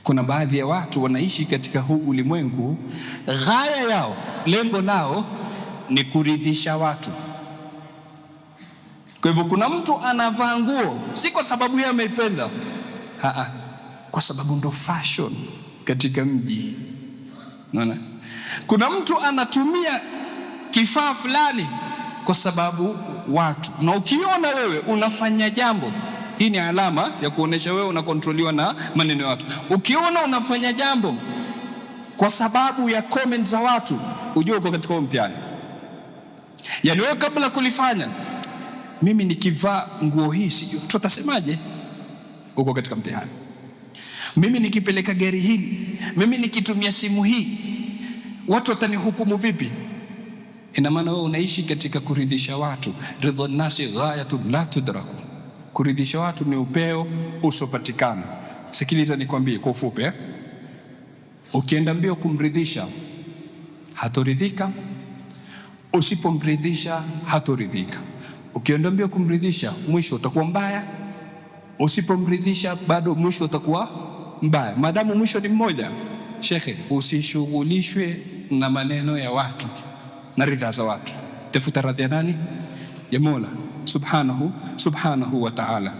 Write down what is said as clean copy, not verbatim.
Kuna baadhi ya watu wanaishi katika huu ulimwengu, ghaya yao, lengo lao ni kuridhisha watu. Kwa hivyo kuna mtu anavaa nguo si kwa sababu yeye ameipenda, kwa sababu ndo fashion katika mji. Unaona? Kuna mtu anatumia kifaa fulani kwa sababu watu. Na ukiona wewe unafanya jambo, hii ni alama ya kuonesha wewe unakontroliwa na maneno ya watu. Ukiona unafanya jambo kwa sababu ya comment za watu, ujue uko katika mtihani. Yaani wewe kabla kulifanya, mimi nikivaa nguo hii sijui watu watasemaje, uko katika mtihani. Mimi nikipeleka gari hili, mimi nikitumia simu hii, watu watanihukumu vipi? Ina maana wewe unaishi katika kuridhisha watu. Ridha nasi ghayatun la tudraku. Kuridhisha watu ni upeo usopatikana. Sikiliza nikwambie kwa ufupi. Ukienda mbio kumridhisha, hatoridhika. Usipomridhisha, hatoridhika. Ukienda mbio kumridhisha, mwisho utakuwa mbaya. Usipomridhisha, bado mwisho utakuwa mbaya. Maadamu mwisho ni mmoja, shekhe, usishughulishwe na maneno ya watu na ridha za watu. Tafuta radhi ya nani? Ya Mola subhanahu wa ta'ala.